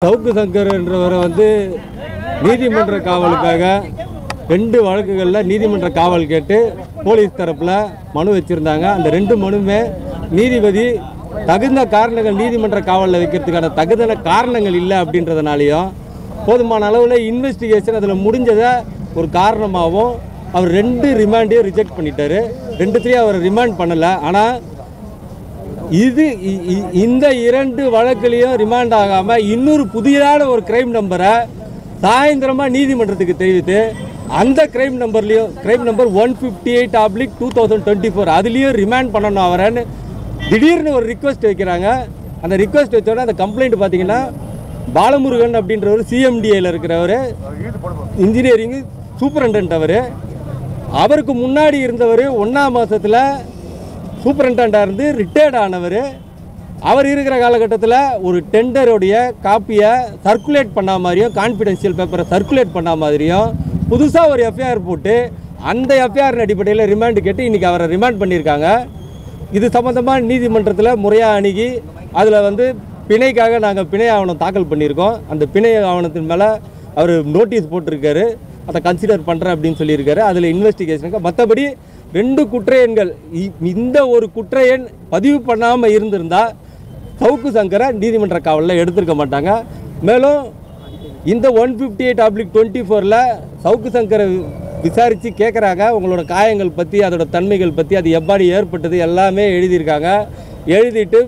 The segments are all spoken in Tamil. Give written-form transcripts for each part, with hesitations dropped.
சவுக்கு சங்கர் என்றவரை நீதிமன்ற காவலுக்காக 2 வழக்குகளில் நீதிமன்ற காவல் கேட்டு போலீஸ் தரப்பில் மனு வச்சுருந்தாங்க. அந்த 2 மனுமே நீதிபதி தகுந்த காரணங்கள் நீதிமன்ற காவலில் வைக்கிறதுக்கான தகுந்த காரணங்கள் இல்லை அப்படின்றதுனாலையும் போதுமான அளவில் இன்வெஸ்டிகேஷன் அதில் முடிஞ்சதை ஒரு காரணமாகவும் அவர் 2 ரிமாண்டையும் ரிஜெக்ட் பண்ணிட்டார். 2 அவர் ரிமாண்ட் பண்ணலை. ஆனால் இந்த 2 வழக்குலையும் ரிமாண்ட் ஆகாமல் இன்னொரு புதியதான ஒரு கிரைம் நம்பரை சாயந்தரமாக நீதிமன்றத்துக்கு தெரிவித்து அந்த கிரைம் நம்பர்லேயும் கிரைம் நம்பர் 158/2024 அதுலேயும் ரிமாண்ட் பண்ணணும் அவரன்னு திடீர்னு ஒரு ரிக்வெஸ்ட் வைக்கிறாங்க. அந்த ரிக்வெஸ்ட் வச்சோடனே அந்த கம்ப்ளைண்ட் பார்த்தீங்கன்னா பாலமுருகன் அப்படின்றவர் சிஎம்டிஏயில் இருக்கிறவர், இன்ஜினியரிங் சூப்பரண்டன்ட். அவருக்கு முன்னாடி இருந்தவர் 1ஆம் மாதத்தில் சூப்பரண்டாக இருந்து ரிட்டையர்ட் ஆனவர். அவர் இருக்கிற காலகட்டத்தில் ஒரு டெண்டருடைய காப்பியை சர்க்குலேட் பண்ண மாதிரியும் கான்ஃபிடென்ஷியல் பேப்பரை சர்க்குலேட் பண்ண மாதிரியும் புதுசாக ஒரு எஃப்ஐஆர் போட்டு அந்த எஃப்ஐஆர் அடிப்படையில் ரிமாண்டு கேட்டு இன்றைக்கி அவரை ரிமாண்ட் பண்ணியிருக்காங்க. இது சம்மந்தமாக நீதிமன்றத்தில் முறையாக அணுகி அதில் பிணைக்காக நாங்கள் பிணை ஆவணம் தாக்கல் பண்ணியிருக்கோம். அந்த பிணை ஆவணத்தின் மேலே அவர் நோட்டீஸ் போட்டிருக்காரு, அதை கன்சிடர் பண்ணுறேன் அப்படின்னு சொல்லியிருக்காரு. அதில் இன்வெஸ்டிகேஷனுக்கு மற்றபடி 2 குற்ற எண்கள் இந்த ஒரு குற்ற எண் பதிவு பண்ணாமல் இருந்திருந்தால் சவுக்கு சங்கரை நீதிமன்ற காவலில் எடுத்திருக்க மாட்டாங்க. மேலும் இந்த 158/24 சவுக்கு சங்கரை விசாரித்து கேட்குறாங்க. உங்களோட காயங்கள் பற்றி அதோட தன்மைகள் பற்றி அது எப்படி ஏற்பட்டது எல்லாமே எழுதியிருக்காங்க. எழுதிட்டு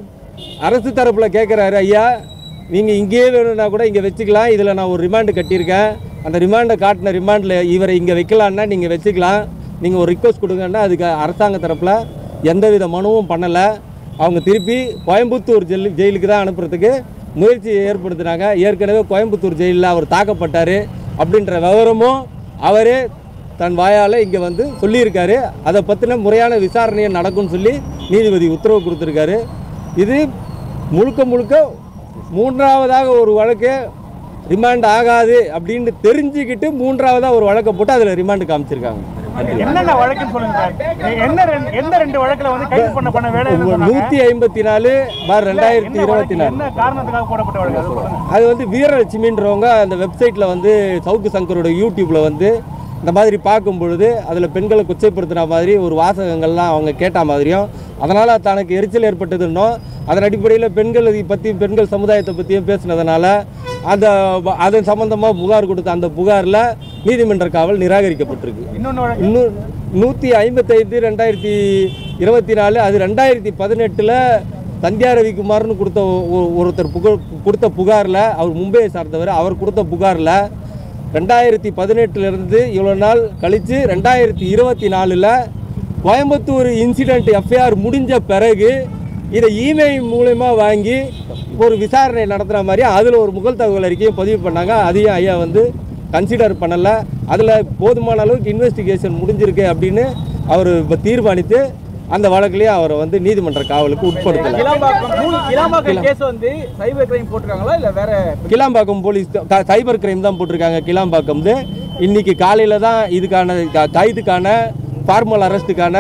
அரசு தரப்பில் கேட்குறாரு, ஐயா நீங்கள் இங்கேயே வேணும்னா கூட இங்கே வச்சுக்கலாம், இதில் நான் ஒரு ரிமாண்டு கட்டியிருக்கேன், அந்த ரிமாண்டை காட்டின ரிமாண்டில் இவரை இங்கே வைக்கலான்னா நீங்கள் வச்சுக்கலாம், நீங்கள் ஒரு ரிக்வஸ்ட் கொடுங்கன்னா அதுக்கு அரசாங்க தரப்பில் எந்தவித மனுவும் பண்ணலை. அவங்க திருப்பி கோயம்புத்தூர் ஜெயிலுக்கு தான் அனுப்புறதுக்கு முயற்சி ஏற்படுத்தினாங்க. ஏற்கனவே கோயம்புத்தூர் ஜெயிலில் அவர் தாக்கப்பட்டார் அப்படின்ற விவரமும் அவரே தன் வாயால் இங்கே சொல்லியிருக்காரு. அதை பற்றின முறையான விசாரணையை நடக்கும்னு சொல்லி நீதிபதி உத்தரவு கொடுத்துருக்காரு. இது முழுக்க 3ஆவதாக ஒரு வழக்கு ரிமாண்ட் ஆகாது அப்படின்னு தெரிஞ்சுக்கிட்டு 3ஆவதாக ஒரு வழக்கை போட்டு அதில் ரிமாண்டு காமிச்சிருக்காங்க. என்னென்ன வழக்குன்னு சொல்லுங்க சார். எந்த 2 வழக்குல கைது பண்ண வேலை 154/2024 என்ன காரணத்துக்காக போடப்பட்ட வழக்கு? அது வீரலட்சுமின்றவங்க அந்த வெப்சைட்டில் சவுக்கு சங்கரோட யூடியூப்பில் இந்த மாதிரி பார்க்கும் பொழுது அதில் பெண்களை கொச்சைப்படுத்துகிற மாதிரி ஒரு வாசகங்கள்லாம் அவங்க கேட்ட மாதிரியும் அதனால் தனக்கு எரிச்சல் ஏற்பட்டதுன்னும் அதன் அடிப்படையில் பெண்களை பற்றி பெண்கள் சமுதாயத்தை பற்றியும் பேசினதுனால அதன் சம்பந்தமாக புகார் கொடுத்த அந்த புகாரில் நீதிமன்ற காவல் நிராகரிக்கப்பட்டிருக்கு. இன்னும் 155/2024 அது 2018 சந்தியா ரவிக்குமார்னு ஒருத்தர் கொடுத்த புகாரில் அவர் மும்பையை சார்ந்தவர். அவர் கொடுத்த புகாரில் 2018 இவ்வளோ நாள் கழித்து 2024 கோயம்புத்தூர் இன்சிடெண்ட் எஃப்ஐஆர் முடிஞ்ச பிறகு இதை இமெயில் மூலமா வாங்கி ஒரு விசாரணை நடத்துகிற மாதிரி அதில் ஒரு முகல் தகவல் அறிக்கையை பதிவு பண்ணாங்க. அதையும் ஐயா கன்சிடர் பண்ணலை. அதில் போதுமான அளவுக்கு இன்வெஸ்டிகேஷன் முடிஞ்சிருக்கு அப்படின்னு அவர் தீர்மானித்து அந்த வழக்கிலேயே அவரை நீதிமன்ற காவலுக்கு உட்படுத்தலை. கிளாம்பாக்கம் போலீஸ் சைபர் கிரைம் தான் போட்டிருக்காங்க. கிளாம்பாக்கம் இன்னைக்கு காலையில் தான் இதுக்கான கைதுக்கான ஃபார்மல் அரெஸ்ட்டுக்கான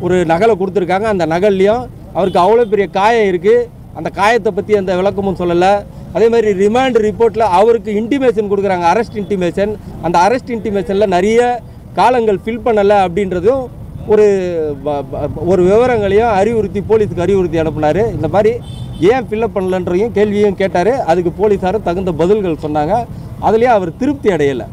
ஒரு நகலை கொடுத்துருக்காங்க. அந்த நகல்லையும் அவருக்கு அவ்வளோ பெரிய காயம் இருக்குது. அந்த காயத்தை பற்றி அந்த விளக்கமும் சொல்லலை. அதே மாதிரி ரிமாண்ட் ரிப்போர்ட்டில் அவருக்கு இன்டிமேஷன் கொடுக்குறாங்க, அரெஸ்ட் இன்டிமேஷன். அந்த அரெஸ்ட் இன்டிமேஷனில் நிறைய காலங்கள் ஃபில் பண்ணலை அப்படின்றதும் ஒரு விவரங்களையும் அறிவுறுத்தி போலீஸுக்கு அறிவுறுத்தி அனுப்புனார். இந்த மாதிரி ஏன் ஃபில்லப் பண்ணலன்றதையும் கேள்வியும் கேட்டார். அதுக்கு போலீஸாரும் தகுந்த பதில்கள் சொன்னாங்க. அதுலேயே அவர் திருப்தி அடையலை.